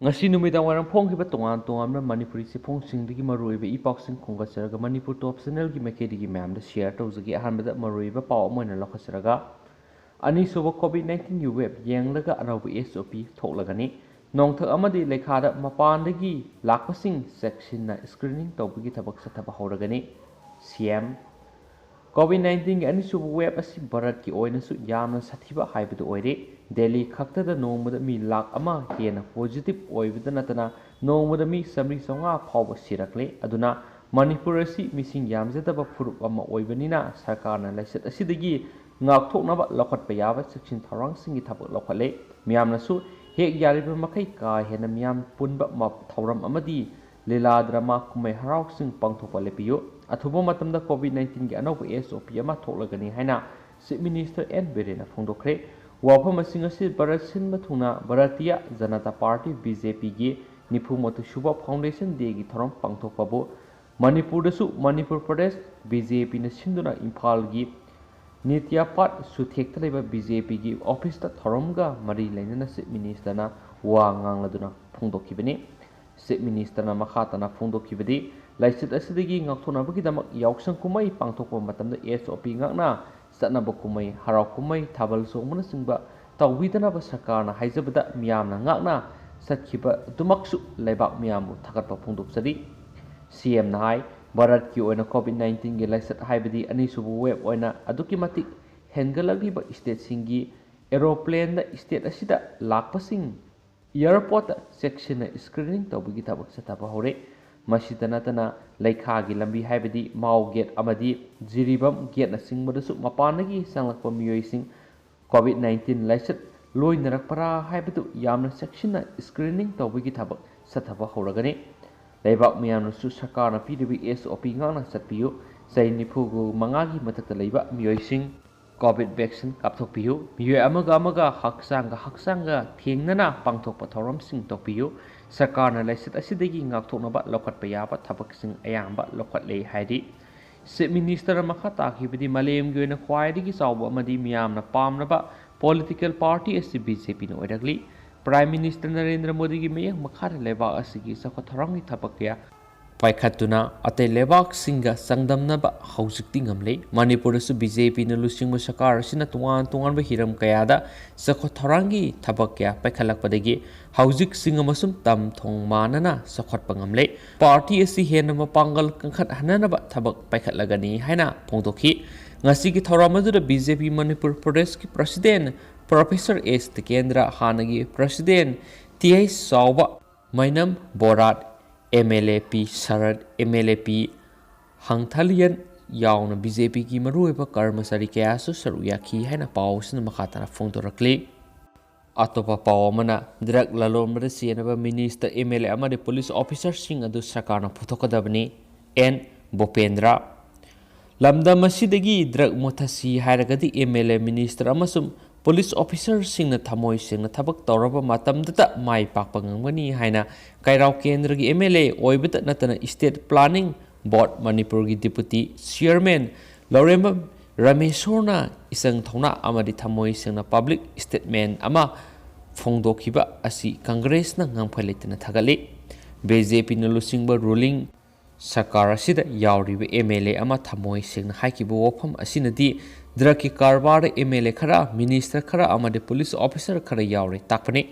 ngasi numitang phong kiba tongan tongan Manipuri sifong singdigi maruiba ipaksing khongasaraga Manipur top channel gi makedigi ma'am da share tawjagi ahanbada maruiba paw moina lokasaraga ani suba COVID-19 gi web yenglaga anauba SOP thoklagani nongthak amadi lekhada mapandagi lakpasing section na screening tawbagi thabak sathaba horagani CM COVID-19 की अनिसुब web असी भारत की ओइनसु यामना साथीबा हाइबदु ओइरे दिल्ली खक्तदा नोंगमदा मी लाख अमा हेना positive ओइबदा नतना नोंगमदा मी summary सोंगा फाव सिरकले अदुना मणिपुर असि missing यामजदबा फुरुप अमा ओइबनिना सरकारना लाइसत असिदगी ngakthoknaba lokhatpa yaba section tharang singi thapuk lokhale miyamnasu hek yariba makai ka hena miyam punba map thauram amadi लीला drama कुमै हराउसिंग पांथोपा लेपियो अथुबो मतमदा कोविड-19 की अनौब SOP अमा थोकलगनी हैना चीफ मिनिस्टर एन बिरेना फोंदोखरे वाफम असिंग असि भारत सिनबा थुना भारतीय जनता पार्टी BJP की निफुमतु शुभ फाउंडेशन डे की थरम पांथोपाबो मणिपुर दसु मणिपुर प्रदेश BJP न सिंदुना इम्फाल की नित्यापाट सुथेक्ता लेबा BJP की ऑफिस ता थरमगा मरी लेनना चीफ मिनिस्टर ना वा nganglदुना फोंदोखिबने चीफ मिनिस्टर मखातना फोंदोखिबदी लाइसित असिदगी ngakthonabagidamak yausang kumai pangthokpa matamda SOP ngakna satnaba kumai harau kumai thabal songmana singba tawidana sarkarna haijabada miyamna ngakna satkhiba dumaksu leibak miyamu thagatpa phongdokjari CM na hai Bharat ki oina COVID-19 ge laisat haibadi ani subu web oina aduki matik hengalagiba state singi aeroplane da state asida lakpasing airport section screening तौबगी थबक सथाबा हौरे मसिदा नतना लैखागी लंबी हाइबदी Mao gate अमदी जिरिबम गेट न सिंगबदसु मपानगी संगलकप मियोइसिंग कोविड-19 लाइसत लोइनरकपरा हाइबदु यामना सेक्शन स्क्रीनिंग तौबगी थबक सथाबा हौरगने लेबाक मियामनसु सरकारना पीरिबी SOP ngana satpiyu sai nifugu mangagi matakta leiba miyoising COVID vaccine कापथोपियो मियोय अमगा हक्सांगा थेंगनना पांथोकपा थौरमसिंग तोपियो सरकारना लाइसित असिदगी ngakthoknaba lokhatpa yaba thabakising ayamba lokhatle haidi chief minister मखा ताखिबदी मलेमगी ओइना ख्वाइदगी चावबा अमदी मियामना पामनबा पॉलिटिकल पार्टी असि BJP न ओइरगली प्राइम मिनिस्टर नरेंद्र मोदी की मेयक मखार लेबा असिगी सखथरंगी थबकया पाइखतुना अतै लेबाक सिंगा संगदमनबा हौजिक्ति ngamle मणिपुरसु BJP न लुसिंगबा सरकार सिना तुंगान हिरम कयादा सखथरंगी थबकया पाइखलकपदगी हौजिक सिंगमसुम तम थोंग मानना सखतपा ngamle पार्टी असि हेनम पांगल कंखत हननबा थबक पाइखलगनी हैना फोंदोखि ngasi ki thoramadu BJP Manipur Pradesh ki president Professor S Tikendra Hanagi president TI Sauba Mainam Borat MLAP Sarad MLAP Hangthalian yauna BJP की मरुएबा कर्मचारी कयासु सरुयाखी हैना पाउसना मखातना फोंदोरक्ले अतोपा पावमना ड्रग ललोमदा सेनबा मिनिस्टर MLA अमदि पुलिस ऑफिसर सिंह अदु सरकारना पुथोकदबनी N Bopendra लमदम असिदगी ड्रग मोथसी हायरगदि MLA मिनिस्टर अमसुम पुलिस ऑफिसर सिंह थमोय सिंह थबक तौरबा मतमदता माय पाकपा ngangmani haina kairau kendra gi MLA oibata natana state planning board manipur gi deputy chairman Lorema Rameshorna isang thona amadi thamoy singna public statement ama phongdokhiba asi congress na ngangphailetna thagale BJP na lusingba ruling सरकार असिदा यावरिबा MLA अमा थमोय Singh हाइकिबो वफम असिनदी drug की कारबार MLA खरा minister खरा अमदे police officer खरा यावरे ताकपने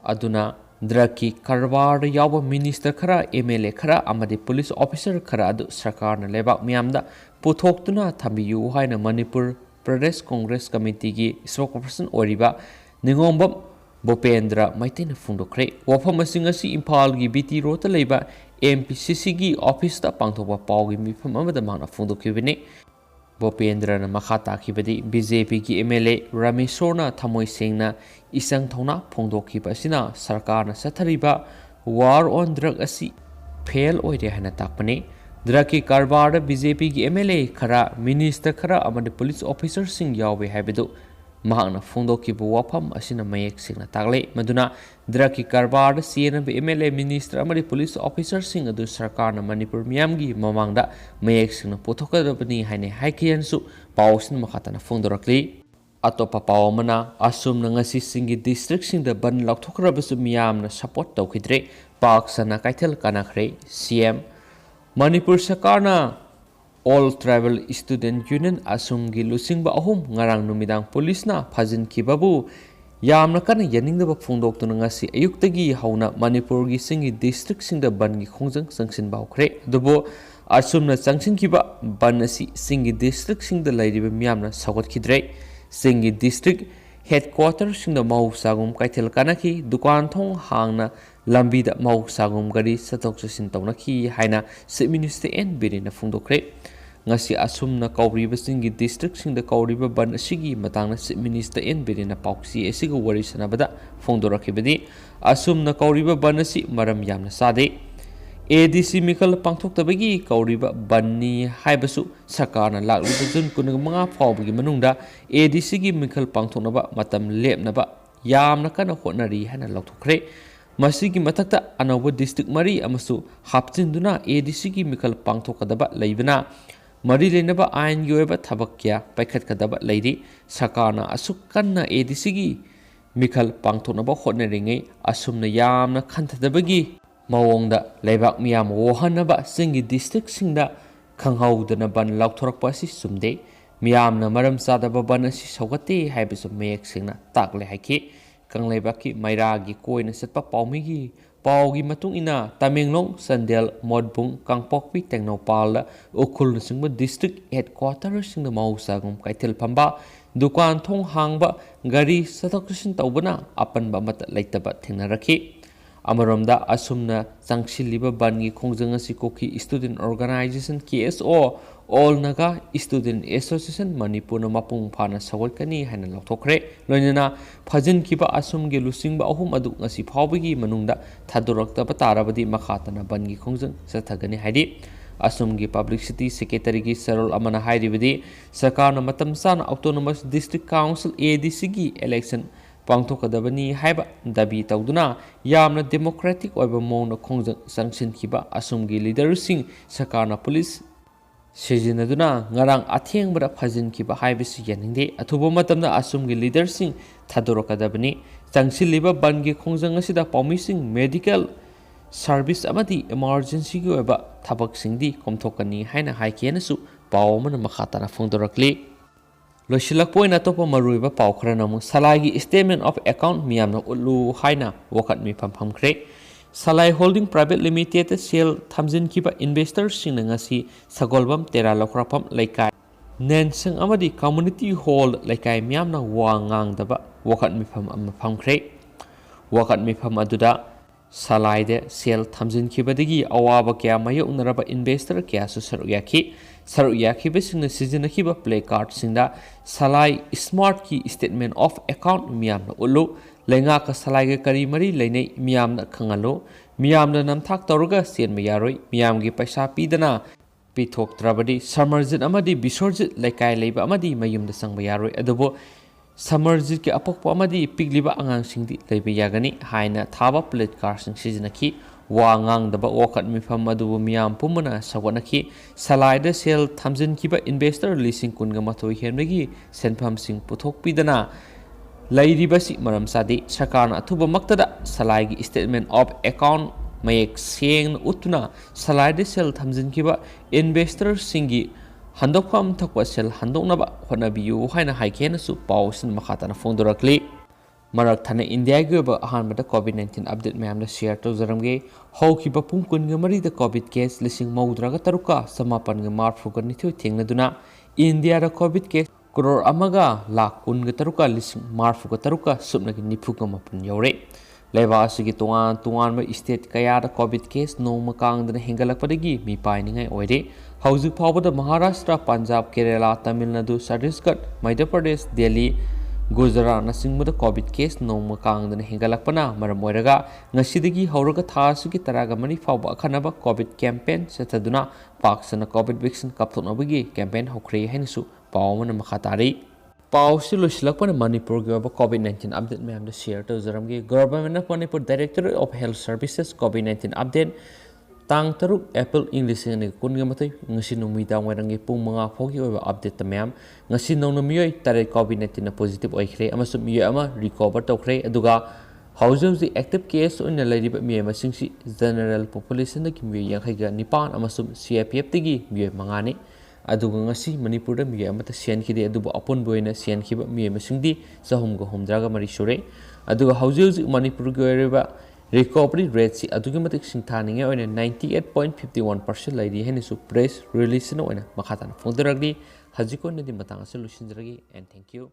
अदुना drug की कारबार याव मिनिस्टर खरा MLA खरा अमदे पुलिस ऑफिसर खरा अदु सरकार न लेबाक मियामदा पुथोक्तुना थम्बियु हाइना मणिपुर प्रदेश कांग्रेस कमिटी की स्पोकपर्सन ओरिबा निंगोंबम Bopendra Maitena Fundokre वफम असिंग असि इम्फाल की BT रोड लेबा MPCC की ऑफिस ता पांथोपा पावगी मिफम अमदा माना फोंदोखिबने Bopendra na makha takhibadi BJP की MLA Rameshorna thamoy singna isang thona phongdokhiba asina sarkarna sathariba war on drug asi fail oire hana takpane drug ki karbar BJP की MLA khara minister khara amade police officer sing yawe haibadu mahakna phongdokhiba wafam asina mayek singna takle maduna drug ki karbar CNB MLA minister amade police officer sing adu sarkarna manipur miyamgi mamangda mayek singna pothokadabani haine haikiansu pawsin makhatana phongdorakli ꯑꯇꯣꯞꯄ ꯄꯥꯎ ꯑꯃꯅ ꯑꯁꯨꯝꯅ ꯉꯁꯤ ꯁꯤꯡꯒꯤ ꯗꯤꯁꯇ꯭ꯔꯤꯛꯁꯤꯡꯗ ban ꯂꯥꯎꯊꯣꯛꯈ꯭ꯔꯕꯁꯨ ꯃꯤꯌꯥꯝꯅ support ꯇꯧꯈꯤꯗ꯭ꯔꯦ ꯄꯥꯛ ꯁꯟꯅ ꯀꯩꯊꯦꯜ ꯀꯥꯟꯅꯈ꯭ꯔꯦ CM ꯃꯅꯤꯄꯨꯔ ꯁꯔꯀꯥꯔꯅ ꯑꯣꯜ ꯇ꯭ꯔꯥꯏꯕꯦꯜ ꯁ꯭ꯇꯨꯗꯦꯟꯠ ꯌꯨꯅꯤꯌꯟ ꯑꯁꯨꯝꯒꯤ ꯂꯨꯆꯤꯡꯕ ꯑꯍꯨꯝ ꯉꯔꯥꯡ ꯅꯨꯃꯤꯗꯥꯡ ꯄꯨꯂꯤꯁꯅ ꯐꯥꯖꯤꯟꯈꯤꯕꯕꯨ ꯌꯥꯝꯅ ꯀꯟꯅ ꯌꯥꯅꯤꯡꯗꯕ ꯐꯣꯡꯗꯣꯛꯇꯨꯅ ꯉꯁꯤ ꯑꯌꯨꯛꯇꯒꯤ ꯍꯧꯅ ꯃꯅꯤꯄꯨꯔꯒꯤ ꯁꯤꯡꯒꯤ ꯗꯤꯁꯇ꯭ꯔꯤꯛꯁꯤꯡꯗ ꯕꯟꯒꯤ ꯈꯣꯡꯖꯪ ꯆꯪꯁꯤꯟꯕ ꯍꯧꯈ꯭ꯔꯦ ꯑꯗꯨꯕꯨ ꯑꯁꯨꯝꯅ ꯆꯪꯁꯤꯟꯈꯤꯕ ꯕꯟ ꯑꯁꯤ ꯁꯤꯡꯒꯤ ꯗꯤꯁꯇ꯭ꯔꯤꯛꯁꯤꯡꯗ ꯂꯩꯔꯤꯕ ꯃꯤꯌꯥꯝꯅ ꯁꯧꯒꯠꯈꯤꯗ꯭ꯔꯦ ꯁꯤꯡꯒꯤ ꯗꯤꯁꯇ꯭ꯔꯤꯛ ꯍꯦꯗꯀ꯭ꯋꯥꯇꯔꯁꯤꯡꯗ ꯃꯍꯧꯁꯥꯒꯨꯝ ꯀꯩꯊꯦꯜ ꯀꯥꯟꯅꯈꯤ ꯗꯨꯀꯥꯟ ꯊꯣꯡ ꯍꯥꯡꯅ ꯂꯝꯕꯤꯗ ꯃꯍꯧꯁꯥꯒꯨꯝ ꯒꯥꯔꯤ ꯆꯠꯊꯣꯛ ꯆꯠꯁꯤꯟ ꯇꯧꯅꯈꯤ ꯍꯥꯏꯅ ꯆꯤꯞ ꯃꯤꯅꯤꯁꯇꯔ ꯑꯦꯟ ꯕꯤꯔꯦꯟꯅ ꯐꯣꯡꯗꯣꯛꯈ꯭ꯔꯦ ꯉꯁꯤ ꯑꯁꯨꯝꯅ ꯀꯧꯔꯤꯕ ꯆꯤꯡꯒꯤ ꯗꯤꯁꯇ꯭ꯔꯤꯛꯁꯤꯡꯗ ꯀꯧꯔꯤꯕ ꯕꯟ ꯑꯁꯤꯒꯤ ꯃꯇꯥꯡꯗ ꯆꯤꯞ ꯃꯤꯅꯤꯁꯇꯔ ꯑꯦꯟ ꯕꯤꯔꯦꯟꯅ ꯄꯥꯎꯆꯦ ꯑꯁꯤꯒ ꯋꯥꯔꯤ ꯁꯥꯟꯅꯕꯗ ꯐꯣꯡꯗꯣꯔꯛꯈꯤꯕꯗꯤ ꯑꯁꯨꯝꯅ ꯀꯧꯔꯤꯕ ꯕꯟ ꯑꯁꯤ ꯃꯔꯝ ꯌꯥꯝꯅ ꯆꯥꯗꯦ ADC ꯃꯤꯈꯜ ꯄꯥꯡꯊꯣꯛꯇꯕꯒꯤ ꯀꯧꯔꯤꯕ ꯕꯟꯅꯤ ꯍꯥꯏꯕꯁꯨ ꯁꯔꯀꯥꯔꯅ ꯂꯥꯛꯂꯤꯕ ꯖꯨꯟ 25 ꯐꯥꯎꯕꯒꯤ ꯃꯅꯨꯡꯗ ADCꯒꯤ ꯃꯤꯈꯜ ꯄꯥꯡꯊꯣꯛꯅꯕ ꯃꯇꯝ ꯂꯦꯞꯅꯕ ꯌꯥꯝꯅ ꯀꯟꯅ ꯍꯣꯠꯅꯔꯤ ꯍꯥꯏꯅ ꯂꯥꯎꯊꯣꯛꯈ꯭ꯔꯦ ꯃꯁꯤꯒꯤ ꯃꯊꯛꯇ ꯑꯅꯧꯕ ꯗꯤꯁꯇ꯭ꯔꯤꯛ 4 ꯑꯃꯁꯨ ꯍꯥꯞꯆꯤꯟꯗꯨꯅ ADCꯒꯤ ꯃꯤꯈꯜ ꯄꯥꯡꯊꯣꯛꯀꯗꯕ ꯂꯩꯕꯅ ꯃꯔꯤ ꯂꯩꯅꯕ ꯑꯥꯏꯟꯒꯤ ꯑꯣꯏꯕ ꯊꯕꯛ ꯀꯌꯥ ꯄꯥꯏꯈꯠꯀꯗꯕ ꯂꯩꯔꯤ ꯁꯔꯀꯥꯔꯅ ꯑꯁꯨꯛ ꯀꯟꯅ ADCꯒꯤ ꯃꯤꯈꯜ ꯄꯥꯡꯊꯣꯛꯅꯕ ꯍꯣꯠꯅꯔꯤꯉꯩ ꯑꯁꯨꯝꯅ ꯌꯥꯝꯅ ꯈꯟꯊꯗꯕꯒꯤ ꯃꯑꯣꯡꯗ ꯂꯩꯕꯥꯛ ꯃꯤꯌꯥꯝ ꯋꯥꯍꯟꯅꯕ ꯆꯤꯡꯒꯤ ꯗꯤꯁꯇ꯭ꯔꯤꯛꯁꯤꯡꯗ ꯈꯪꯍꯧꯗꯅ ꯕꯟ ꯂꯥꯎꯊꯣꯔꯛꯄ ꯑꯁꯤ ꯆꯨꯝꯗꯦ ꯃꯤꯌꯥꯝꯅ ꯃꯔꯝ ꯆꯥꯗꯕ ꯕꯟ ꯑꯁꯤ ꯁꯧꯒꯠꯇꯦ ꯍꯥꯏꯕꯁꯨ ꯃꯌꯦꯛ ꯁꯦꯡꯅ ꯇꯥꯛꯂꯦ ꯍꯥꯏꯈꯤ ꯀꯪꯂꯩꯕꯥꯛꯀꯤ ꯃꯩꯔꯥꯒꯤ ꯀꯣꯏꯅ ꯆꯠꯄ ꯄꯥꯎꯃꯤꯒꯤ ꯄꯥꯎꯒꯤ ꯃꯇꯨꯡ ꯏꯟꯅ ꯇꯃꯦꯡꯂꯣꯡ ꯆꯥꯟꯗꯦꯜ ꯃꯣꯠꯕꯨꯡ ꯀꯥꯡꯄꯣꯛꯄꯤ ꯇꯦꯡꯅꯧꯄꯜꯗ ꯎꯈ꯭ꯔꯨꯜꯅꯆꯤꯡꯕ ꯗꯤꯁꯇ꯭ꯔꯤꯛ ꯍꯦꯗꯀ꯭ꯋꯥꯇꯔꯁꯤꯡꯗ ꯃꯍꯧꯁꯥꯒꯨꯝ ꯀꯩꯊꯦꯜ ꯐꯝꯕ ꯗꯨꯀꯥꯟ ꯊꯣꯡ ꯍꯥꯡꯕ ꯒꯥꯔꯤ ꯆꯠꯊꯣꯛ ꯆꯠꯁꯤꯟ ꯇꯧꯕꯅ ꯑꯄꯟꯕ ꯑꯃꯠꯇ ꯂꯩꯇꯕ ꯊꯦꯡꯅꯔꯛꯈꯤ ꯑꯃꯔꯣꯝꯗ ꯑꯁꯨꯝꯅ ꯆꯪꯁꯤꯜꯂꯤꯕ ꯕꯟꯒꯤ ꯈꯣꯡꯖꯪ ꯑꯁꯤ Kuki student organisation KSO all Naga student association ꯃꯅꯤꯄꯨꯔꯅ ꯃꯄꯨꯡ ꯐꯥꯅ ꯁꯧꯒꯠꯀꯅꯤ ꯍꯥꯏꯅ ꯂꯥꯎꯊꯣꯛꯈ꯭ꯔꯦ ꯂꯣꯏꯅꯅ ꯐꯥꯖꯤꯟꯈꯤꯕ ꯑꯁꯨꯝꯒꯤ ꯂꯨꯆꯤꯡꯕ ꯑꯍꯨꯝ ꯑꯗꯨ ꯉꯁꯤ ꯐꯥꯎꯕꯒꯤ ꯃꯅꯨꯡꯗ ꯊꯥꯗꯣꯔꯛꯇꯕ ꯇꯥꯔꯕꯗꯤ ꯃꯈꯥ ꯇꯥꯅ ꯕꯟꯒꯤ ꯈꯣꯡꯖꯪ ꯆꯠꯊꯒꯅꯤ ꯍꯥꯏꯔꯤ ꯑꯁꯨꯝꯒꯤ ꯄꯕ꯭ꯂꯤꯁꯤꯇꯤ ꯁꯦꯀ꯭ꯔꯦꯇꯔꯤꯒꯤ ꯁꯔꯣꯜ ꯑꯃꯅ ꯍꯥꯏꯔꯤꯕꯗꯤ ꯁꯔꯀꯥꯔꯅ ꯃꯇꯝ ꯆꯥꯅ ꯑꯣꯇꯣꯅꯣꯃꯁ ꯗꯤꯁꯇ꯭ꯔꯤꯛ ꯀꯥꯎꯟꯁꯤꯜ ADCꯒꯤ ꯏꯂꯦꯛꯁꯟ ꯄꯥꯡꯊꯣꯛꯀꯗꯕꯅꯤ ꯍꯥꯏꯕ ꯗꯥꯕꯤ ꯇꯧꯗꯨꯅ ꯌꯥꯝꯅ ꯗꯦꯃꯣꯀ꯭ꯔꯦꯇꯤꯛ ꯑꯣꯏꯕ ꯃꯑꯣꯡꯗ ꯈꯣꯡꯖꯪ ꯆꯪꯁꯤꯟꯈꯤꯕ ꯑꯁꯨꯝꯒꯤ ꯂꯤꯗꯔꯁꯤꯡ ꯁꯔꯀꯥꯔꯅ ꯄꯨꯂꯤꯁ ꯁꯤꯖꯤꯟꯅꯗꯨꯅ ꯉꯔꯥꯡ ꯑꯊꯦꯡꯕꯗ ꯐꯥꯖꯤꯟꯈꯤꯕ ꯍꯥꯏꯕꯁꯤ ꯌꯥꯅꯤꯡꯗꯦ ꯑꯊꯨꯕ ꯃꯇꯝꯗ ꯑꯁꯨꯝꯒꯤ ꯂꯤꯗꯔꯁꯤꯡ ꯊꯥꯗꯣꯔꯛꯀꯗꯕꯅꯤ ꯆꯪꯁꯤꯜꯂꯤꯕ ꯕꯟꯒꯤ ꯈꯣꯡꯖꯪ ꯑꯁꯤꯗ ꯄꯥꯎꯃꯤꯁꯤꯡ ꯃꯦꯗꯤꯀꯦꯜ ꯁꯥꯔꯚꯤꯁ ꯑꯃꯗꯤ ꯏꯃꯥꯔꯖꯦꯟꯁꯤꯒꯤ ꯑꯣꯏꯕ ꯊꯕꯛꯁꯤꯡꯗꯤ ꯀꯣꯝꯊꯣꯛꯀꯅꯤ ꯍꯥꯏꯅ ꯍꯥꯏꯈꯤꯅꯁꯨ ꯄꯥꯎ ꯑꯃꯅ ꯃꯈꯥ ꯇꯥꯅ ꯐꯣꯡꯗꯣꯔꯛꯂꯤ ꯂꯣꯏꯁꯤꯜꯂꯛꯄ ꯑꯣꯏꯅ ꯑꯇꯣꯞꯄ ꯃꯔꯨꯑꯣꯏꯕ ꯄꯥꯎ ꯈꯔꯅ ꯑꯃꯨꯛ ꯁꯂꯥꯏꯒꯤ ꯁ꯭ꯇꯦꯠꯃꯦꯟꯠ ꯑꯣꯐ ꯑꯦꯀꯥꯎꯟꯠ ꯃꯤꯌꯥꯝꯅ ꯎꯠꯂꯨ ꯍꯥꯏꯅ ꯋꯥꯀꯠ ꯃꯤꯐꯝ ꯐꯝꯈ꯭ꯔꯦ ꯁꯂꯥꯏ ꯍꯣꯜꯗꯤꯡ ꯄ꯭ꯔꯥꯏꯚꯦꯠ ꯂꯤꯃꯤꯇꯦꯗꯇ ꯁꯦꯜ ꯊꯝꯖꯤꯟꯈꯤꯕ ꯏꯟꯚꯦꯁꯇꯔꯁꯤꯡꯅ ꯉꯁꯤ ꯁꯒꯣꯜꯕꯝ ꯇꯦꯔꯥ ꯂꯧꯈ꯭ꯔꯥꯐꯝ ꯂꯩꯀꯥꯏ ꯅꯦꯟꯁꯪ ꯑꯃꯗꯤ ꯀꯝꯃꯨꯅꯤꯇꯤ ꯍꯣꯜ ꯂꯩꯀꯥꯏ ꯃꯤꯌꯥꯝꯅ ꯋꯥ ꯉꯥꯡꯗꯕ ꯋꯥꯀꯠ ꯃꯤꯐꯝ ꯑꯃ ꯐꯝꯈ꯭ꯔꯦ ꯋꯥꯀꯠ ꯃꯤꯐꯝ ꯑꯗꯨꯗ ꯁꯂꯥꯏꯗ ꯁꯦꯜ ꯊꯝꯖꯤꯟꯈꯤꯕꯗꯒꯤ ꯑꯋꯥꯕ ꯀꯌꯥ ꯃꯥꯌꯣꯛꯅꯔꯕ ꯏꯟꯚꯦꯁꯇꯔ ꯀꯌꯥꯁꯨ ꯁꯔꯨꯛ ꯌꯥꯈꯤ ꯁꯔꯨꯛ ꯌꯥꯈꯤꯕꯁꯤꯡꯅ ꯁꯤꯖꯤꯟꯅꯈꯤꯕ play ꯀꯥꯔꯗꯁꯤꯡꯗ Salai ꯁ꯭ꯃꯥꯔꯠꯀꯤ statement of account ꯃꯤꯌꯥꯝꯅ ꯎꯠꯂꯨ ꯂꯩꯉꯥꯛꯀ ꯁꯂꯥꯏꯒ ꯀꯔꯤ ꯃꯔꯤ ꯂꯩꯅꯩ ꯃꯤꯌꯥꯝꯅ ꯈꯪꯍꯜꯂꯨ ꯃꯤꯌꯥꯝꯅ ꯅꯝꯊꯥꯛ ꯇꯧꯔꯒ ꯆꯦꯟꯕ ꯌꯥꯔꯣꯏ ꯃꯤꯌꯥꯝꯒꯤ ꯄꯩꯁꯥ ꯄꯤꯗꯅ ꯄꯤꯊꯣꯛꯇ꯭ꯔꯕꯗꯤ ꯁꯃꯔꯖꯤꯠ ꯑꯃꯗꯤ ꯕꯤꯁꯣꯔꯖꯤꯠ ꯂꯩꯀꯥꯏ ꯂꯩꯕ ꯑꯃꯗꯤ ꯃꯌꯨꯝꯗ ꯆꯪꯕ ꯌꯥꯔꯣꯏ ꯑꯗꯨꯕꯨ ꯁꯃꯔꯖꯤꯠꯀꯤ ꯑꯄꯣꯛꯄ ꯑꯃꯗꯤ ꯄꯤꯛꯂꯤꯕ ꯑꯉꯥꯡꯁꯤꯡꯗꯤ ꯂꯩꯕ ꯌꯥꯒꯅꯤ ꯍꯥꯏꯅ ꯊꯥꯕ ꯄ꯭ꯂꯦꯠ ꯀꯥꯔꯗꯁꯤꯡ ꯁꯤꯖꯤꯟꯅꯈꯤ ꯋꯥ ꯉꯥꯡꯗꯕ ꯋꯥꯀꯠ ꯃꯤꯐꯝ ꯑꯗꯨꯕꯨ ꯃꯤꯌꯥꯝ ꯄꯨꯝꯕꯅ ꯁꯧꯒꯠꯅꯈꯤ ꯁꯂꯥꯏꯗ ꯁꯦꯜ ꯊꯝꯖꯤꯟꯈꯤꯕ ꯏꯟꯚꯦꯁꯇꯔ 12,000 ꯍꯦꯟꯕꯒꯤ ꯁꯦꯟꯐꯝꯁꯤꯡ ꯄꯨꯊꯣꯛꯄꯤꯗꯅ ꯂꯩꯔꯤꯕꯁꯤ ꯃꯔꯝ ꯆꯥꯗꯦ ꯁꯔꯀꯥꯔꯅ ꯑꯊꯨꯕꯃꯛꯇꯗ ꯁꯂꯥꯏꯒꯤ ꯁ꯭ꯇꯦꯠꯃꯦꯟꯠ ꯑꯣꯐ ꯑꯦꯀꯥꯎꯟꯠ ꯃꯌꯦꯛ ꯁꯦꯡꯅ ꯎꯠꯇꯨꯅ ꯁꯂꯥꯏꯗ ꯁꯦꯜ ꯊꯝꯖꯤꯟꯈꯤꯕ ꯏꯟꯚꯦꯁꯇꯔꯁꯤꯡꯒꯤ ꯍꯟꯗꯣꯛꯐꯝ ꯊꯣꯛꯄ ꯁꯦꯜ ꯍꯟꯗꯣꯛꯅꯕ ꯍꯣꯠꯅꯕꯤꯌꯨ ꯍꯥꯏꯅ ꯍꯥꯏꯈꯤꯅꯁꯨ ꯄꯥꯎ ꯑꯁꯤꯅ ꯃꯈꯥ ꯇꯥꯅ ꯐꯣꯡꯗꯣꯔꯛꯂꯤ ꯃꯔꯛ ꯊꯠꯅ ꯏꯟꯗꯤꯌꯥꯒꯤ ꯑꯣꯏꯕ ꯑꯍꯥꯟꯕꯗ COVID-19 ꯑꯞꯗꯦꯠ ꯃꯌꯥꯝꯗ ꯁꯤꯌꯔ ꯇꯧꯖꯔꯝꯒꯦ ꯍꯧꯈꯤꯕ ꯄꯨꯡ 23ꯗ ꯀꯣꯚꯤꯗ ꯀꯦꯁ 93,932 ꯊꯦꯡꯅꯗꯨꯅ ꯏꯟꯗꯤꯌꯥꯗ ꯀꯣꯚꯤꯗ ꯀꯦꯁ 1,13,63,033 ꯁꯨꯞꯅꯒꯤ 94 ꯌꯧꯔꯦ ꯂꯩꯕꯥꯛ ꯑꯁꯤꯒꯤ ꯇꯣꯉꯥꯟ ꯇꯣꯉꯥꯟꯕ ꯁ꯭ꯇꯦꯠ ꯀꯌꯥꯗ ꯀꯣꯚꯤꯗ ꯀꯦꯁ ꯅꯣꯡꯃ ꯀꯥꯡꯗꯅ ꯍꯦꯟꯒꯠꯂꯛꯄꯗꯒꯤ ꯃꯤ ꯄꯥꯏꯅꯤꯡꯉꯥꯏ ꯑꯣꯏꯔꯦ ꯍꯧꯖꯤꯛ ꯐꯥꯎꯕꯗ ꯃꯍꯥꯔꯥꯁꯇ꯭ꯔ ꯄꯟꯖꯥꯕ ꯀꯦꯔꯦꯂꯥ ꯇꯥꯃꯤꯜ ꯅꯥꯗꯨ ꯆꯠꯇꯤꯁꯒಢ ꯃꯙ꯭ꯌ ꯄ꯭ꯔꯗꯦꯁ ꯗꯦꯜꯂꯤ ꯒꯨꯖꯔꯥꯠꯅꯆꯤꯡꯕꯗ ꯀꯣꯚꯤꯗ ꯀꯦꯁ ꯅꯣꯡꯃ ꯀꯥꯡꯗꯅ ꯍꯦꯟꯒꯠꯂꯛꯄꯅ ꯃꯔꯝ ꯑꯣꯏꯔꯒ ꯉꯁꯤꯗꯒꯤ ꯍꯧꯔꯒ ꯊꯥ ꯑꯁꯤꯒꯤ 13 ꯐꯥꯎꯕ ꯑꯈꯟꯅꯕ ꯀꯣꯚꯤꯗ ꯀꯦꯝꯄꯦꯟ ꯆꯠꯊꯗꯨꯅ ꯄꯥꯛ ꯁꯟꯅ ꯀꯣꯚꯤꯗ ꯚꯦꯛꯁꯤꯟ ꯀꯥꯞꯊꯣꯛꯅꯕꯒꯤ ꯀꯦꯝꯄꯦꯟ ꯍꯧꯈ꯭ꯔꯦ ꯍꯥꯏꯅꯁꯨ ꯄꯥꯎ ꯑꯃꯅ ꯃꯈꯥ ꯇꯥꯔꯤ ꯄꯥꯎꯁꯤ ꯂꯣꯏꯁꯤꯜꯂꯛꯄꯅ ꯃꯅꯤꯄꯨꯔꯒꯤ ꯑꯣꯏꯕ COVID-19 ꯑꯞꯗꯦꯠ ꯃꯌꯥꯝꯗ ꯁꯤꯌꯔ ꯇꯧꯖꯔꯝꯒꯦ government of Manipur directorate of health services COVID-19 update ꯇꯥꯡ 3 ꯑꯦꯄ꯭ꯔꯤल ꯏꯪ 2020 ngasi ꯅꯨꯃꯤꯗꯥꯡ ꯋꯥꯏꯔꯝꯒꯤ ꯄꯨꯡ 5 ꯐꯥꯎꯒꯤ ꯑꯣꯏꯕ ꯑꯞꯗꯦꯠꯇ ꯃꯌꯥꯝ ngasi ꯅꯧꯅ ꯃꯤꯑꯣꯏ 8 ꯀꯣꯚꯤꯗ-19 ꯄꯣꯖꯤꯇꯤቭ ꯑꯣꯏꯈ꯭ꯔꯦ ꯑꯃꯁꯨꯡ ꯃꯤꯑꯣꯏ ꯑꯃ ꯔꯤꯀꯣꯚꯔ ꯇꯧꯈ꯭ꯔꯦ ꯑꯗꯨꯒ ꯍꯧꯖꯤꯛ ꯍꯧꯖꯤꯛ ꯑꯦꯛꯇꯤꯚ ꯀꯦꯁ ꯑꯣꯏꯅ ꯂꯩꯔꯤꯕ ꯃꯤꯑꯣꯏ ꯃꯁꯤꯡꯁꯤ ꯖꯦꯅꯔꯦꯜ ꯄꯣꯄꯨꯂꯦꯁꯟꯗꯒꯤ ꯃꯤꯑꯣꯏ 89 ꯑꯃꯁꯨꯡ CIPF-ꯇꯒꯤ ꯃꯤꯑꯣꯏ 5ꯅꯤ ꯑꯗꯨꯒ ngasi ꯃꯅꯤꯄꯨꯔꯗ ꯃꯤꯑꯣꯏ ꯑꯃꯠꯇ ꯁꯤꯍꯟꯈꯤꯗꯦ ꯑꯗꯨꯕꯨ ꯑꯄꯨꯟꯕ ꯑꯣꯏꯅ ꯁꯤꯍꯟꯈꯤꯕ ꯃꯤꯑꯣꯏ ꯃꯁꯤꯡꯗꯤ 363 ꯁꯨꯔꯦ ꯑꯗꯨꯒ ꯍꯧꯖꯤꯛ ꯍꯧꯖꯤꯛ ꯃꯅꯤꯄꯨꯔꯒꯤ ꯑꯣꯏꯔꯤꯕ ꯔꯤꯀꯣꯚꯔꯤ ꯔꯦꯠꯁꯤ ꯑꯗꯨꯛꯀꯤ ꯃꯇꯤꯛ ꯁꯤꯡꯊꯥꯅꯤꯡꯉꯥꯏ ꯑꯣꯏꯅ 98.51% ꯂꯩꯔꯤ ꯍꯥꯏꯅꯁꯨ ꯄ꯭ꯔꯦꯁ ꯔꯤꯂꯤꯖꯅ ꯑꯣꯏꯅ ꯃꯈꯥ ꯇꯥꯅ ꯐꯣꯡꯗꯣꯔꯛꯂꯤ ꯍꯧꯖꯤꯛ ꯑꯣꯏꯅꯗꯤ ꯃꯇꯥꯡ ꯑꯁꯤ ꯂꯣꯏꯁꯤꯟꯖꯔꯒꯦ ꯑꯦꯟ ꯊꯦꯡꯛ ꯌꯨ